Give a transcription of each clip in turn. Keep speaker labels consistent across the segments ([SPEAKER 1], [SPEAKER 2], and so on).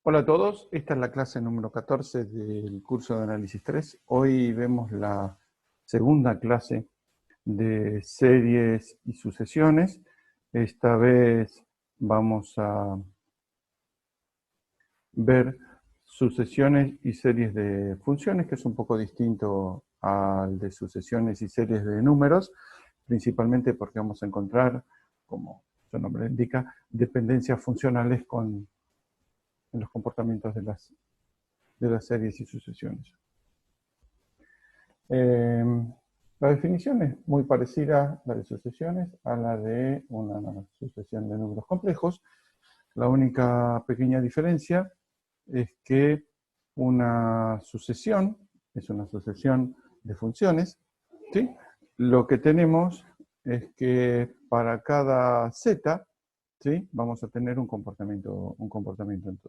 [SPEAKER 1] Hola a todos, esta es la clase número 14 del curso de Análisis 3. Hoy vemos la segunda clase de series y sucesiones. Esta vez vamos a ver sucesiones y series de funciones, que es un poco distinto al de sucesiones y series de números, principalmente porque vamos a encontrar, como su nombre indica, dependencias funcionales en los comportamientos de las series y sucesiones. La definición es muy parecida, la de sucesiones, a la de una sucesión de números complejos. La única pequeña diferencia es que una sucesión es una sucesión de funciones, ¿sí? Lo que tenemos es que para cada z, ¿sí?, vamos a tener un comportamiento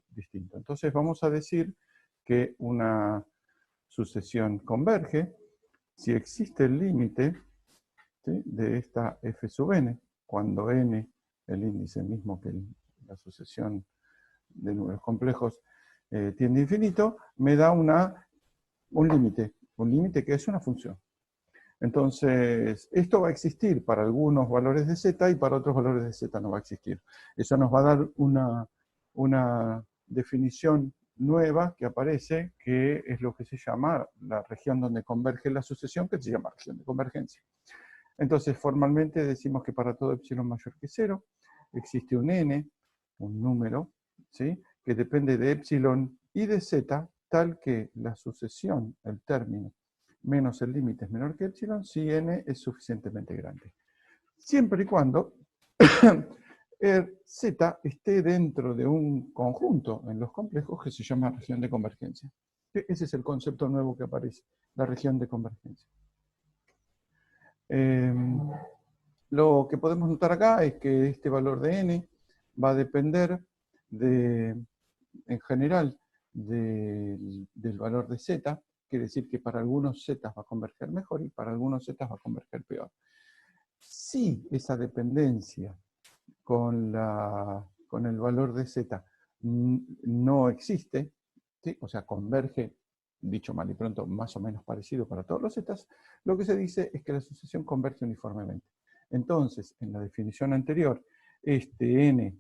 [SPEAKER 1] distinto. Entonces vamos a decir que una sucesión converge si existe el límite, ¿sí?, de esta f sub n, cuando n, el índice mismo que la sucesión de números complejos, tiende a infinito, me da un límite que es una función. Entonces, esto va a existir para algunos valores de z y para otros valores de z no va a existir. Eso nos va a dar una definición nueva que aparece, que es lo que se llama la región donde converge la sucesión, que se llama región de convergencia. Entonces, formalmente decimos que para todo epsilon mayor que 0 existe un n, un número, ¿sí?, que depende de epsilon y de z, tal que la sucesión, el término, menos el límite es menor que epsilon, si n es suficientemente grande. Siempre y cuando z esté dentro de un conjunto en los complejos que se llama región de convergencia. Ese es el concepto nuevo que aparece, la región de convergencia. Lo que podemos notar acá es que este valor de n va a depender en general del valor de z. Quiere decir que para algunos z va a converger mejor y para algunos z va a converger peor. Si esa dependencia con el valor de z no existe, ¿sí?, o sea, converge, dicho mal y pronto, más o menos parecido para todos los z, lo que se dice es que la sucesión converge uniformemente. Entonces, en la definición anterior, este n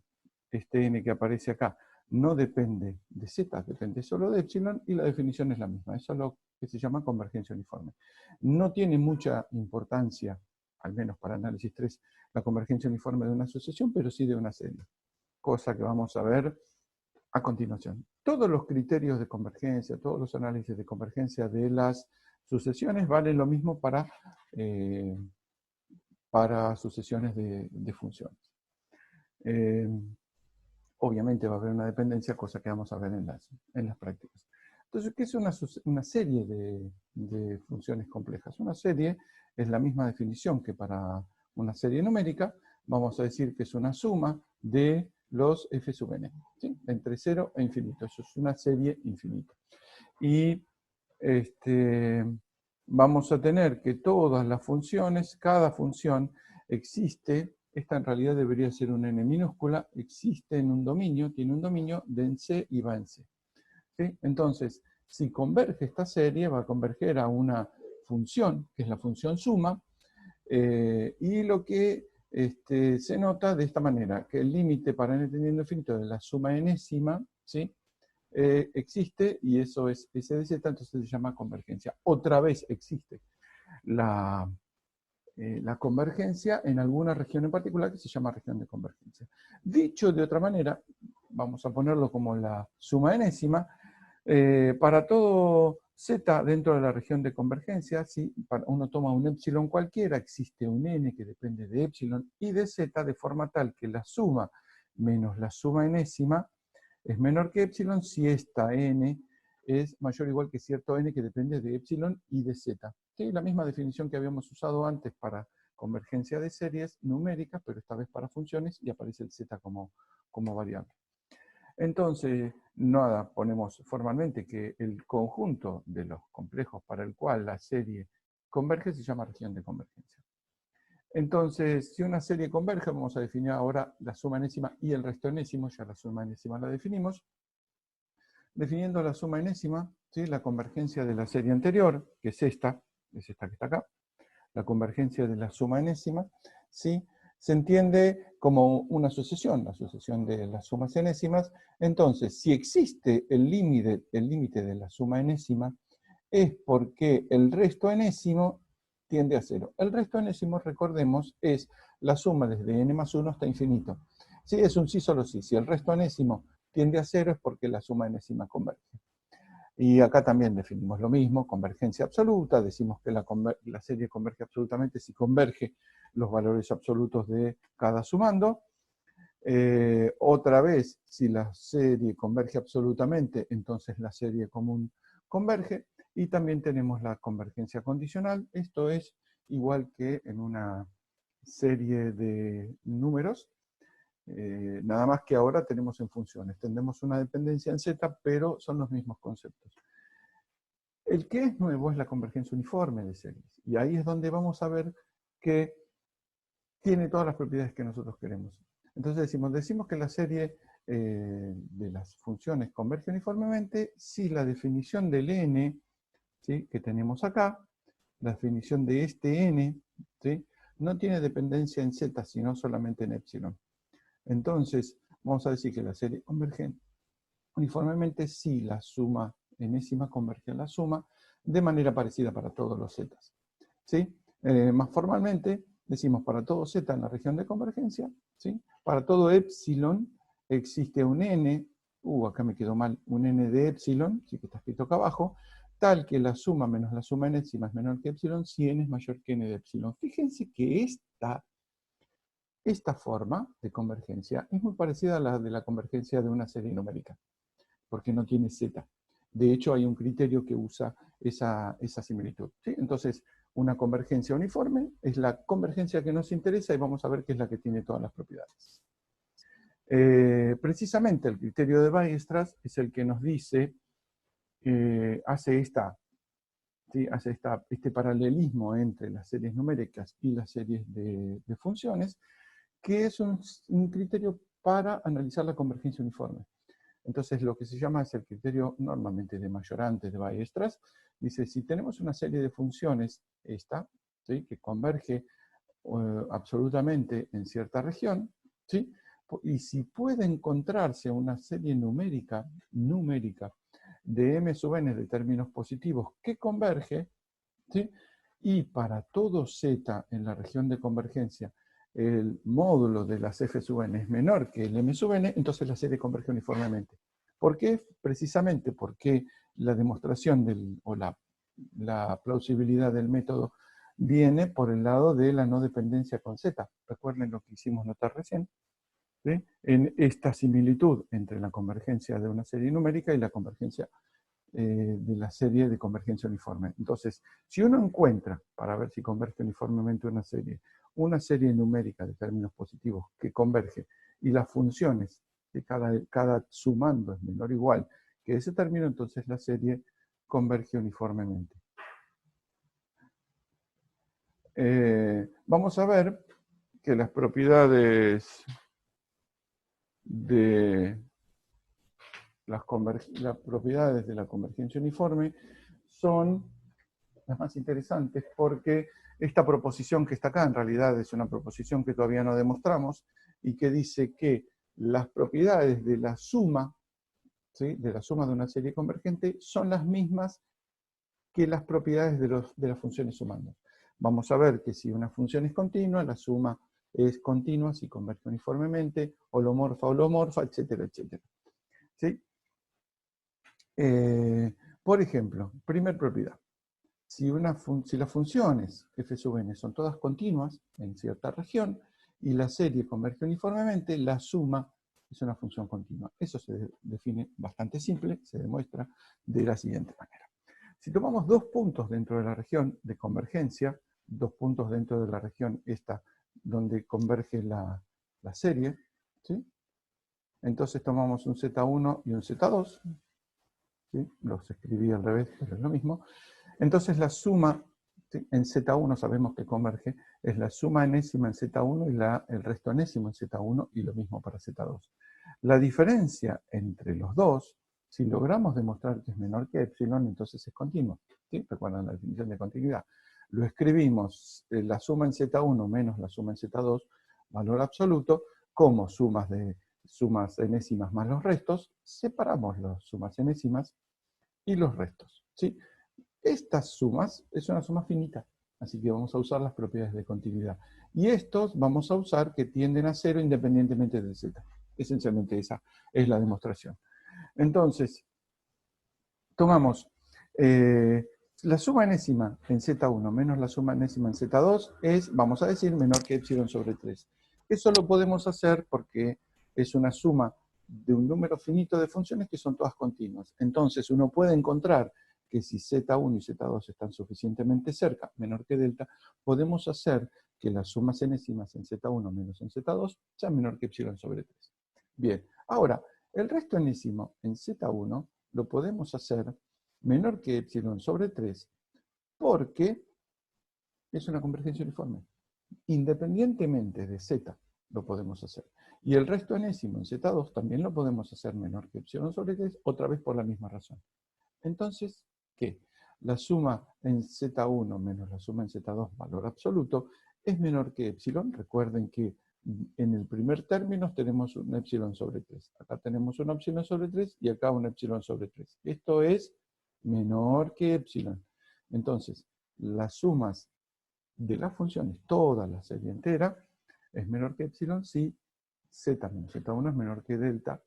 [SPEAKER 1] que aparece acá no depende de z, depende solo de epsilon, y la definición es la misma. Eso es lo que se llama convergencia uniforme. No tiene mucha importancia, al menos para análisis 3, la convergencia uniforme de una sucesión, pero sí de una serie, cosa que vamos a ver a continuación. Todos los criterios de convergencia, todos los análisis de convergencia de las sucesiones valen lo mismo para sucesiones de funciones. Obviamente va a haber una dependencia, cosa que vamos a ver en las prácticas. Entonces, ¿qué es una serie de funciones complejas? Una serie es la misma definición que para una serie numérica. Vamos a decir que es una suma de los f sub n, ¿sí?, entre 0 e infinito. Eso es una serie infinita. Y vamos a tener que todas las funciones, cada función existe, esta en realidad debería ser una n minúscula, existe en un dominio, tiene un dominio de en C y va en C. ¿Sí? Entonces, si converge esta serie, va a converger a una función, que es la función suma, y lo que se nota de esta manera, que el límite para n tendiendo a infinito de la suma enésima, ¿sí?, existe, y eso es S de Z, entonces se llama convergencia. Otra vez existe la convergencia en alguna región en particular que se llama región de convergencia. Dicho de otra manera, vamos a ponerlo como la suma enésima, para todo Z dentro de la región de convergencia, si uno toma un epsilon cualquiera, existe un n que depende de epsilon y de Z, de forma tal que la suma menos la suma enésima es menor que epsilon si esta n es mayor o igual que cierto n que depende de epsilon y de z. ¿Sí? La misma definición que habíamos usado antes para convergencia de series numéricas, pero esta vez para funciones, y aparece el z como variable. Entonces, nada, ponemos formalmente que el conjunto de los complejos para el cual la serie converge se llama región de convergencia. Entonces, si una serie converge, vamos a definir ahora la suma enésima y el resto enésimo, ya la suma enésima la definimos. definiendo la suma enésima, ¿sí? La convergencia de la serie anterior, que es esta que está acá, la convergencia de la suma enésima, ¿sí? Se entiende como una sucesión, la sucesión de las sumas enésimas. Entonces, si existe el límite de la suma enésima, es porque el resto enésimo tiende a cero. El resto enésimo, recordemos, es la suma desde n más 1 hasta infinito. Sí, es un sí solo sí. Si el resto enésimo tiende a cero es porque la suma enésima converge. Y acá también definimos lo mismo, convergencia absoluta, decimos que la serie converge absolutamente si converge los valores absolutos de cada sumando. Otra vez, si la serie converge absolutamente, entonces la serie común converge. Y también tenemos la convergencia condicional. Esto es igual que en una serie de números, nada más que ahora tenemos en funciones. Tendremos una dependencia en Z, pero son los mismos conceptos. El que es nuevo es la convergencia uniforme de series. Y ahí es donde vamos a ver que tiene todas las propiedades que nosotros queremos. Entonces decimos que la serie de las funciones converge uniformemente si la definición del n, ¿sí?, que tenemos acá, la definición de este n, ¿sí?, no tiene dependencia en z, sino solamente en epsilon. Entonces, vamos a decir que la serie converge uniformemente si la suma enésima converge a la suma de manera parecida para todos los z. ¿Sí? Más formalmente, decimos para todo z en la región de convergencia, ¿sí?, para todo epsilon existe un n, acá me quedó mal, un n de epsilon, sí, que está escrito acá abajo, tal que la suma menos la suma enésima es menor que epsilon si n es mayor que n de epsilon. Fíjense que esta forma de convergencia es muy parecida a la de la convergencia de una serie numérica, porque no tiene z. De hecho, hay un criterio que usa esa similitud, ¿sí? Entonces, una convergencia uniforme es la convergencia que nos interesa y vamos a ver qué es la que tiene todas las propiedades. Precisamente el criterio de Weierstrass es el que nos dice, hace este paralelismo entre las series numéricas y las series de funciones, que es un criterio para analizar la convergencia uniforme. Entonces, lo que se llama es el criterio normalmente de Majorante de Weierstrass. Dice, si tenemos una serie de funciones, esta, ¿sí?, que converge absolutamente en cierta región, ¿sí?, y si puede encontrarse una serie numérica de m sub n de términos positivos que converge, ¿sí?, y para todo z en la región de convergencia el módulo de las f sub n es menor que el m sub n, entonces la serie converge uniformemente. ¿Por qué? Precisamente porque la demostración o la plausibilidad del método viene por el lado de la no dependencia con z. Recuerden lo que hicimos notar recién, ¿sí?, en esta similitud entre la convergencia de una serie numérica y la convergencia de la serie de convergencia uniforme. Entonces, si uno encuentra, para ver si converge uniformemente una serie numérica de términos positivos que converge, y las funciones de cada sumando es menor o igual que ese término, entonces la serie converge uniformemente. Vamos a ver que las propiedades de las propiedades de la convergencia uniforme son las más interesantes porque esta proposición que está acá en realidad es una proposición que todavía no demostramos y que dice que las propiedades de la suma, ¿sí?, de la suma de una serie convergente son las mismas que las propiedades de las funciones sumandas. Vamos a ver que si una función es continua, la suma es continua si converge uniformemente, holomorfa, etcétera, etcétera. ¿Sí? Por ejemplo, primer propiedad. Si las funciones f sub n son todas continuas en cierta región y la serie converge uniformemente, la suma es una función continua. Eso se define bastante simple, se demuestra de la siguiente manera. Si tomamos dos puntos dentro de la región de convergencia, dos puntos dentro de la región esta donde converge la serie, ¿sí?, entonces tomamos un Z1 y un Z2, ¿sí?, los escribí al revés, pero es lo mismo. Entonces la suma, ¿sí?, en Z1 sabemos que converge, es la suma enésima en Z1 y el resto enésimo en Z1, y lo mismo para Z2. La diferencia entre los dos Si logramos demostrar que es menor que epsilon, entonces es continuo. ¿Sí? ¿Recuerdan la definición de continuidad? Lo escribimos, la suma en Z1 menos la suma en Z2, valor absoluto, como sumas enésimas más los restos, separamos las sumas enésimas y los restos. ¿Sí? Estas sumas es una suma finita, así que vamos a usar las propiedades de continuidad. Y estos vamos a usar que tienden a cero independientemente de Z. Esencialmente esa es la demostración. Entonces, tomamos la suma enésima en Z1 menos la suma enésima en Z2 es, vamos a decir, menor que epsilon sobre 3. Eso lo podemos hacer porque es una suma de un número finito de funciones que son todas continuas. Entonces, uno puede encontrar que si Z1 y Z2 están suficientemente cerca, menor que delta, podemos hacer que las sumas enésimas en Z1 menos en Z2 sean menor que epsilon sobre 3. Bien, ahora, el resto enésimo en Z1 lo podemos hacer menor que epsilon sobre 3 porque es una convergencia uniforme. Independientemente de Z lo podemos hacer. Y el resto enésimo en Z2 también lo podemos hacer menor que epsilon sobre 3, otra vez por la misma razón. Entonces, ¿qué? La suma en Z1 menos la suma en Z2, valor absoluto, es menor que epsilon. Recuerden que en el primer término tenemos un epsilon sobre 3. Acá tenemos un epsilon sobre 3 y acá un epsilon sobre 3. Esto es menor que epsilon. Entonces, las sumas de las funciones, toda la serie entera, es menor que epsilon si z menos z1 es menor que delta.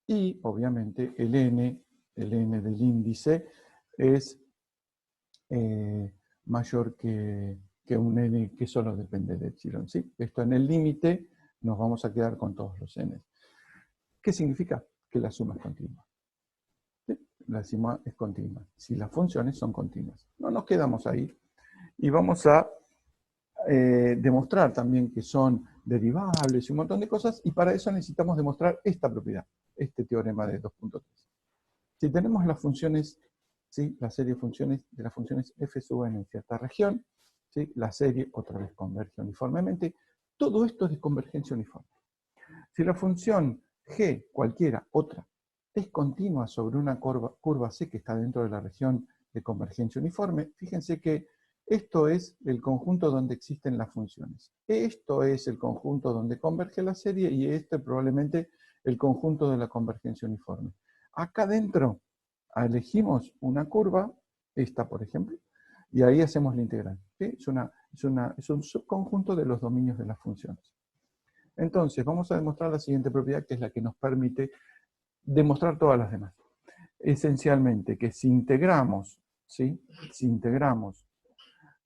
[SPEAKER 1] Y, obviamente, el n del índice es mayor que un n que solo depende de epsilon. ¿Sí? Esto en el límite nos vamos a quedar con todos los n. ¿Qué significa? Que la suma es continua. ¿Sí? La suma es continua. Si las funciones son continuas. No nos quedamos ahí. Y vamos a demostrar también que son derivables y un montón de cosas. Y para eso necesitamos demostrar esta propiedad. Este teorema de 2.3. Si tenemos las funciones, ¿sí? La serie de funciones de las funciones f sub n en cierta región, ¿sí? La serie otra vez converge uniformemente. Todo esto es de convergencia uniforme. Si la función g, cualquiera, otra, es continua sobre una curva C que está dentro de la región de convergencia uniforme, fíjense que esto es el conjunto donde existen las funciones. Esto es el conjunto donde converge la serie y este probablemente el conjunto de la convergencia uniforme. Acá dentro elegimos una curva, esta por ejemplo, y ahí hacemos la integral. ¿Sí? Es un subconjunto de los dominios de las funciones. Entonces, vamos a demostrar la siguiente propiedad, que es la que nos permite demostrar todas las demás. Esencialmente, que si integramos, ¿sí? Si integramos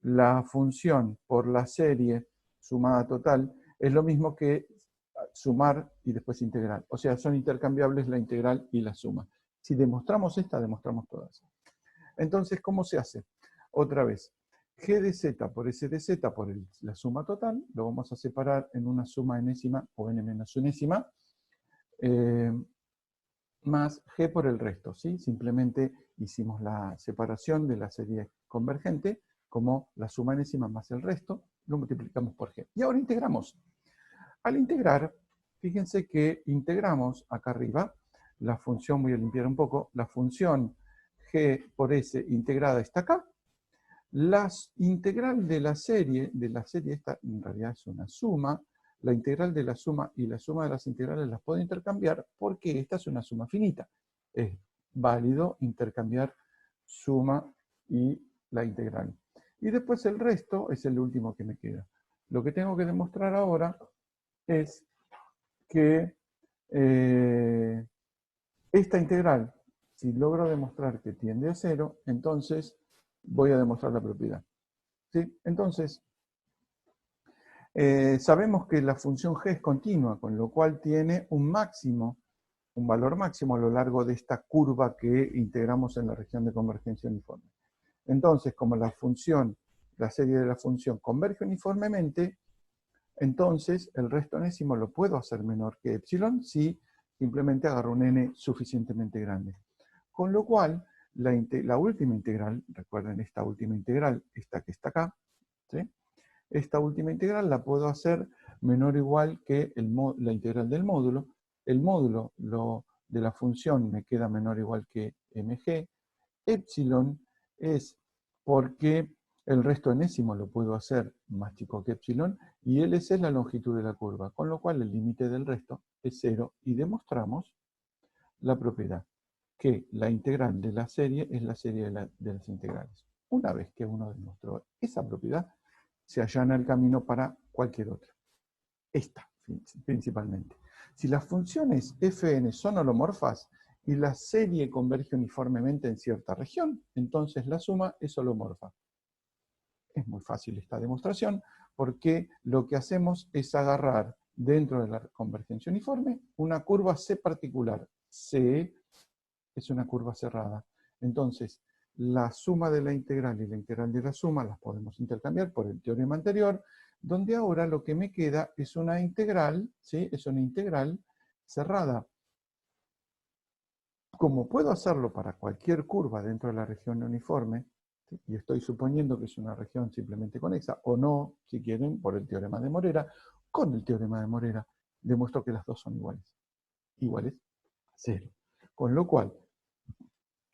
[SPEAKER 1] la función por la serie sumada total, es lo mismo que sumar y después integrar. O sea, son intercambiables la integral y la suma. Si demostramos esta, demostramos todas. Entonces, ¿cómo se hace? Otra vez, g de z por s de z por la suma total, lo vamos a separar en una suma enésima o n menos unésima, más g por el resto, ¿sí? Simplemente hicimos la separación de la serie convergente como la suma enésima más el resto, lo multiplicamos por g. Y ahora integramos. Al integrar, fíjense que integramos acá arriba la función, voy a limpiar un poco, la función g por s integrada está acá. La integral de la serie esta en realidad es una suma. La integral de la suma y la suma de las integrales las puedo intercambiar porque esta es una suma finita. Es válido intercambiar suma y la integral. Y después el resto es el último que me queda. Lo que tengo que demostrar ahora es que esta integral, si logro demostrar que tiende a cero, entonces voy a demostrar la propiedad. ¿Sí? Entonces, sabemos que la función g es continua, con lo cual tiene un valor máximo a lo largo de esta curva que integramos en la región de convergencia uniforme. Entonces, como la serie de la función converge uniformemente, entonces el resto enésimo lo puedo hacer menor que epsilon si simplemente agarro un n suficientemente grande. Con lo cual, la última integral, recuerden esta última integral, esta que está acá, ¿sí? Esta última integral la puedo hacer menor o igual que la integral del módulo. El módulo lo de la función me queda menor o igual que mg. Epsilon es porque el resto enésimo lo puedo hacer más chico que epsilon, y ls es la longitud de la curva, con lo cual el límite del resto es 0, y demostramos la propiedad, que la integral de la serie es la serie de las integrales. Una vez que uno demostró esa propiedad, se allana el camino para cualquier otra. Esta, principalmente. Si las funciones fn son holomorfas y la serie converge uniformemente en cierta región, entonces la suma es holomorfa. Es muy fácil esta demostración, porque lo que hacemos es agarrar dentro de la convergencia uniforme una curva C particular. C es una curva cerrada. Entonces, la suma de la integral y la integral de la suma las podemos intercambiar por el teorema anterior, donde ahora lo que me queda es una integral, ¿sí? Es una integral cerrada. Como puedo hacerlo para cualquier curva dentro de la región uniforme, ¿sí? Y estoy suponiendo que es una región simplemente conexa, o no, si quieren, por el teorema de Morera, con el teorema de Morera demuestro que las dos son iguales. Iguales a 0. Con lo cual,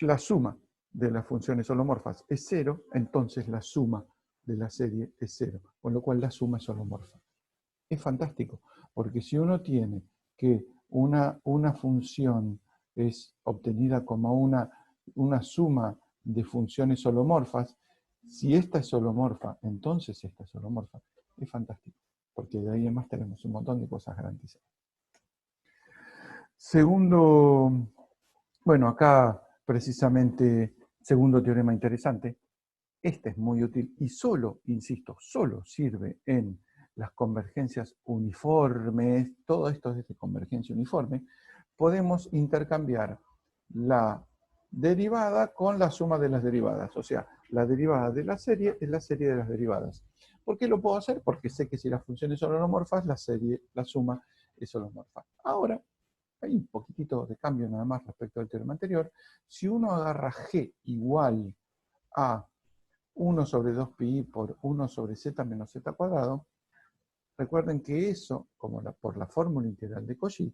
[SPEAKER 1] la suma de las funciones holomorfas es 0, entonces la suma de la serie es 0, con lo cual la suma es holomorfa. Es fantástico, porque si uno tiene que una función es obtenida como una suma de funciones holomorfas, si esta es holomorfa, entonces esta es holomorfa. Es fantástico, porque de ahí en más tenemos un montón de cosas garantizadas. Segundo, bueno, acá precisamente, segundo teorema interesante. Este es muy útil y solo, insisto, solo sirve en las convergencias uniformes. Todo esto es de convergencia uniforme. Podemos intercambiar la derivada con la suma de las derivadas. O sea, la derivada de la serie es la serie de las derivadas. ¿Por qué lo puedo hacer? Porque sé que si las funciones son holomorfas, la suma es holomorfa. Ahora, hay un poquitito de cambio nada más respecto al teorema anterior. Si uno agarra g igual a 1 sobre 2pi por 1 sobre z menos z cuadrado, recuerden que eso, como por la fórmula integral de Cauchy,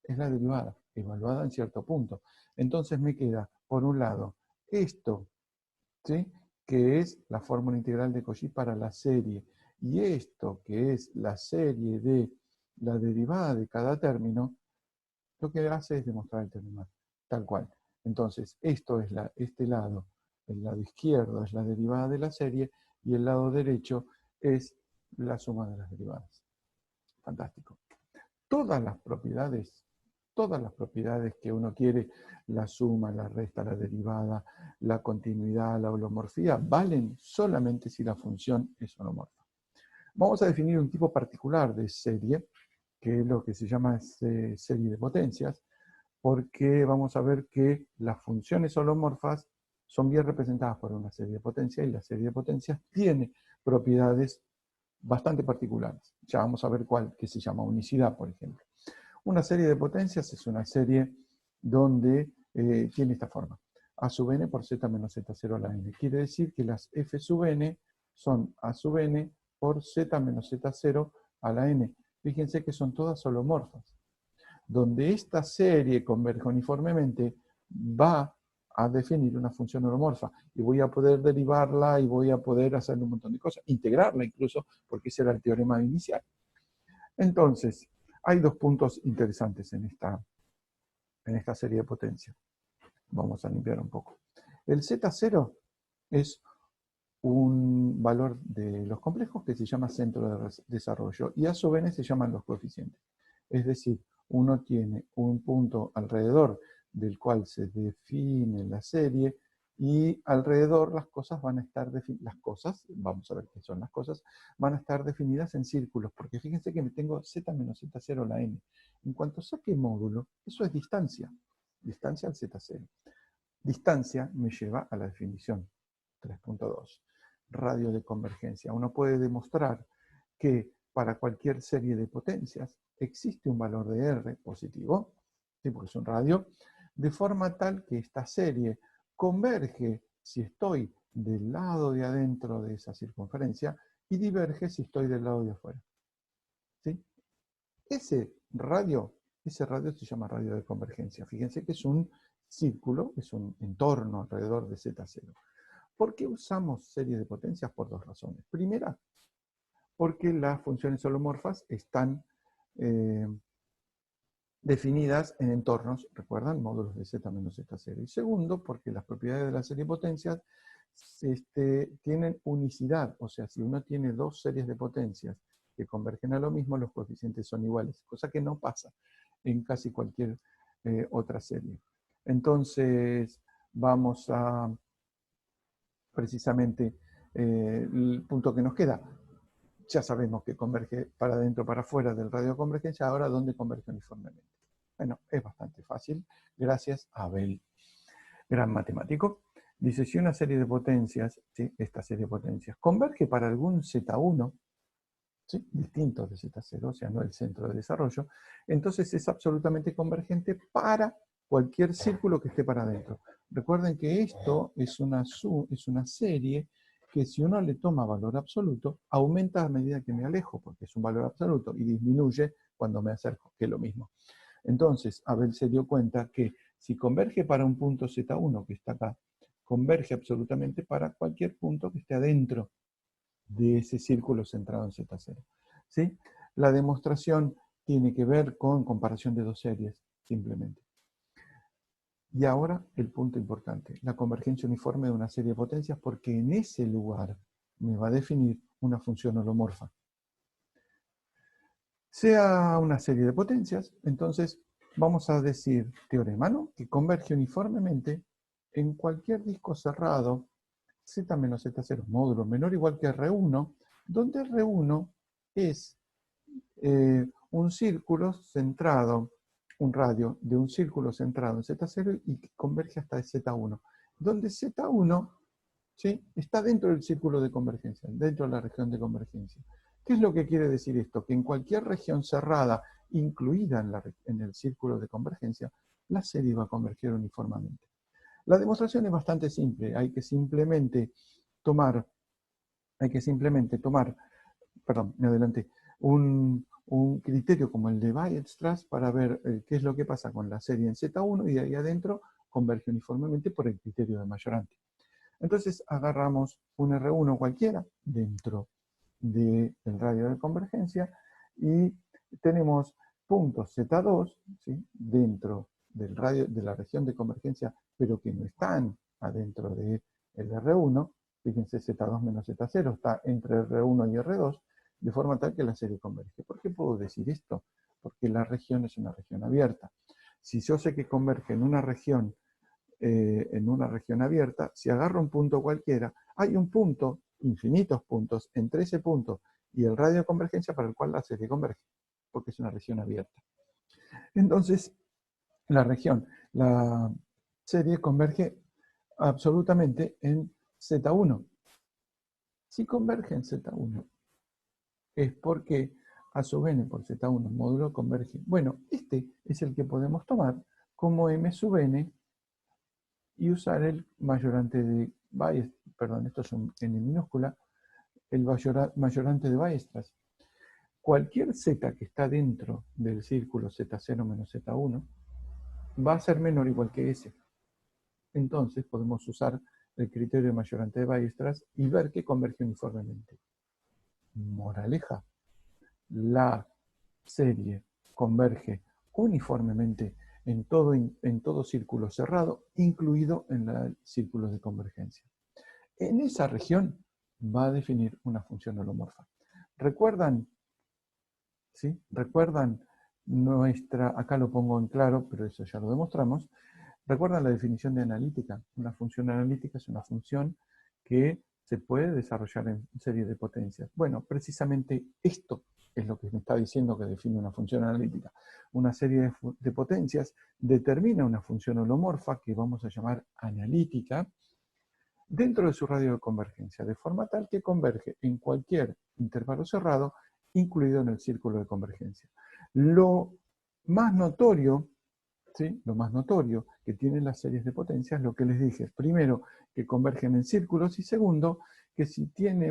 [SPEAKER 1] es la derivada, evaluada en cierto punto. Entonces me queda, por un lado, esto, ¿sí?, que es la fórmula integral de Cauchy para la serie, y esto, que es la serie de la derivada de cada término, lo que hace es demostrar el teorema, tal cual. Entonces, esto es este lado, el lado izquierdo es la derivada de la serie, y el lado derecho es la suma de las derivadas. Fantástico. Todas las propiedades que uno quiere, la suma, la resta, la derivada, la continuidad, la holomorfía, valen solamente si la función es holomorfa. Vamos a definir un tipo particular de serie, que es lo que se llama serie de potencias, porque vamos a ver que las funciones holomorfas son bien representadas por una serie de potencias, y la serie de potencias tiene propiedades bastante particulares. Ya vamos a ver cuál, que se llama unicidad, por ejemplo. Una serie de potencias es una serie donde tiene esta forma: a sub n por z menos z0 a la n. Quiere decir que las f sub n son a sub n por z menos z0 a la n. Fíjense que son todas holomorfas. Donde esta serie converge uniformemente, va a definir una función holomorfa, y voy a poder derivarla, y voy a poder hacer un montón de cosas, integrarla incluso, porque ese era el teorema inicial. Entonces, hay dos puntos interesantes en esta serie de potencias. Vamos a limpiar un poco. El Z0 es un valor de los complejos que se llama centro de desarrollo, y a sub n se llaman los coeficientes. Es decir, uno tiene un punto alrededor del cual se define la serie, y alrededor las cosas van a estar definidas. Las cosas, vamos a ver qué son las cosas, van a estar definidas en círculos, porque fíjense que me tengo z menos z0 la n. En cuanto saque módulo, eso es distancia al z0. Distancia me lleva a la definición 3.2. Radio de convergencia. Uno puede demostrar que para cualquier serie de potencias existe un valor de R positivo, ¿sí?, porque es un radio, de forma tal que esta serie converge si estoy del lado de adentro de esa circunferencia, y diverge si estoy del lado de afuera. ¿Sí? Ese radio ese radio se llama radio de convergencia. Fíjense que es un círculo, es un entorno alrededor de Z0. ¿Por qué usamos series de potencias? Por dos razones. Primera, porque las funciones holomorfas están definidas en entornos, recuerdan, módulos de Z menos Z0. Y segundo, porque las propiedades de la serie de potencias tienen unicidad, o sea, si uno tiene dos series de potencias que convergen a lo mismo, los coeficientes son iguales, cosa que no pasa en casi cualquier otra serie. Entonces, vamos a precisamente el punto que nos queda. Ya sabemos que converge para adentro, para afuera del radio de convergencia. Ahora, ¿dónde converge uniformemente? Bueno, es bastante fácil, gracias a Bell, gran matemático. Dice, si una serie de potencias, ¿sí? Esta serie de potencias, converge para algún Z1, ¿sí? Distinto de Z0, o sea, no el centro de desarrollo, entonces es absolutamente convergente para cualquier círculo que esté para adentro. Recuerden que esto es una serie que si uno le toma valor absoluto, aumenta a medida que me alejo, porque es un valor absoluto, y disminuye cuando me acerco, que es lo mismo. Entonces, Abel se dio cuenta que si converge para un punto Z1 que está acá, converge absolutamente para cualquier punto que esté adentro de ese círculo centrado en Z0. ¿Sí? La demostración tiene que ver con comparación de dos series, simplemente. Y ahora el punto importante, la convergencia uniforme de una serie de potencias, porque en ese lugar me va a definir una función holomorfa. Sea una serie de potencias, entonces vamos a decir teorema, ¿no? Que converge uniformemente en cualquier disco cerrado Z menos Z0 módulo menor o igual que R1, donde R1 es un círculo centrado, un radio de un círculo centrado en Z0 y que converge hasta Z1, donde Z1, ¿sí? Está dentro del círculo de convergencia, dentro de la región de convergencia. ¿Qué es lo que quiere decir esto? Que en cualquier región cerrada, incluida en el círculo de convergencia, la serie va a converger uniformemente. La demostración es bastante simple, hay que simplemente tomar, perdón, me adelanté, un criterio como el de Weierstrass para ver qué es lo que pasa con la serie en Z1 y de ahí adentro converge uniformemente por el criterio de Majorante. Entonces agarramos un R1 cualquiera dentro del radio de convergencia y tenemos puntos Z2, ¿sí? Dentro del radio de la región de convergencia, pero que no están adentro del R1. Fíjense, Z2 menos Z0 está entre R1 y R2, de forma tal que la serie converge. ¿Por qué puedo decir esto? Porque la región es una región abierta. Si yo sé que converge en una región abierta, si agarro un punto cualquiera, hay un punto, infinitos puntos, entre ese punto y el radio de convergencia para el cual la serie converge, porque es una región abierta. Entonces, la serie converge absolutamente en Z1. Si converge en Z1, es porque A sub n por Z1 módulo converge. Bueno, este es el que podemos tomar como M sub n y usar el mayorante de Weierstrass, perdón, esto es un n minúscula, el mayorante de Weierstrass. Cualquier z que está dentro del círculo Z0 menos Z1 va a ser menor o igual que S. Entonces podemos usar el criterio de mayorante de Weierstrass y ver que converge uniformemente. Moraleja, la serie converge uniformemente en todo círculo cerrado, incluido en el círculo de convergencia. En esa región va a definir una función holomorfa. ¿Recuerdan? ¿Sí? ¿Recuerdan acá lo pongo en claro, pero eso ya lo demostramos? ¿Recuerdan la definición de analítica? Una función analítica es una función que se puede desarrollar en serie de potencias. Bueno, precisamente esto es lo que me está diciendo que define una función analítica. Una serie de potencias determina una función holomorfa que vamos a llamar analítica dentro de su radio de convergencia, de forma tal que converge en cualquier intervalo cerrado, incluido en el círculo de convergencia. Lo más notorio, ¿sí? Lo más notorio que tienen las series de potencias, lo que les dije, primero, que convergen en círculos, y segundo, que si tiene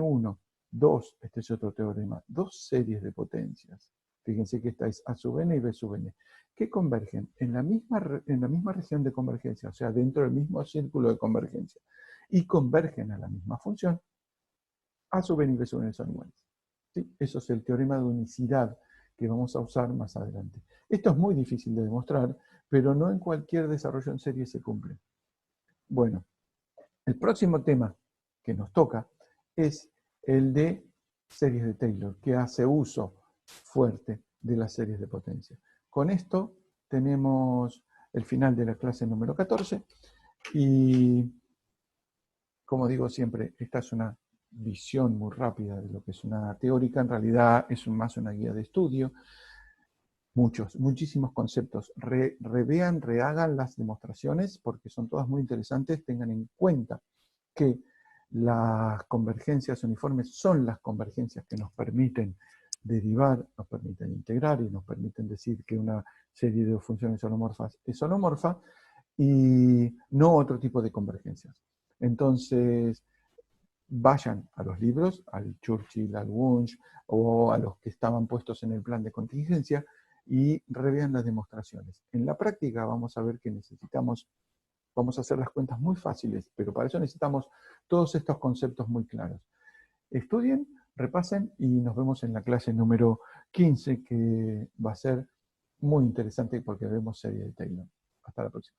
[SPEAKER 1] este es otro teorema, dos series de potencias Fíjense que esta es A sub n y B sub n. ¿Qué convergen? En la misma región de convergencia, o sea, dentro del mismo círculo de convergencia. Y convergen a la misma función. A sub n y B sub n son iguales. ¿Sí? Eso es el teorema de unicidad que vamos a usar más adelante. Esto es muy difícil de demostrar, pero no en cualquier desarrollo en serie se cumple. Bueno, el próximo tema que nos toca es el de series de Taylor, que hace uso fuerte de las series de potencia. Con esto tenemos el final de la clase número 14 y, como digo siempre, esta es una visión muy rápida de lo que es una teórica, en realidad es más una guía de estudio. Muchísimos conceptos. Revean, rehagan las demostraciones porque son todas muy interesantes. Tengan en cuenta que las convergencias uniformes son las convergencias que nos permiten derivar, nos permiten integrar y nos permiten decir que una serie de funciones holomorfas es holomorfa y no otro tipo de convergencias. Entonces, vayan a los libros, al Churchill, al Wunsch o a los que estaban puestos en el plan de contingencia y revean las demostraciones. En la práctica vamos a ver que vamos a hacer las cuentas muy fáciles, pero para eso necesitamos todos estos conceptos muy claros. Estudien, repasen y nos vemos en la clase número 15, que va a ser muy interesante porque vemos serie de Taylor. Hasta la próxima.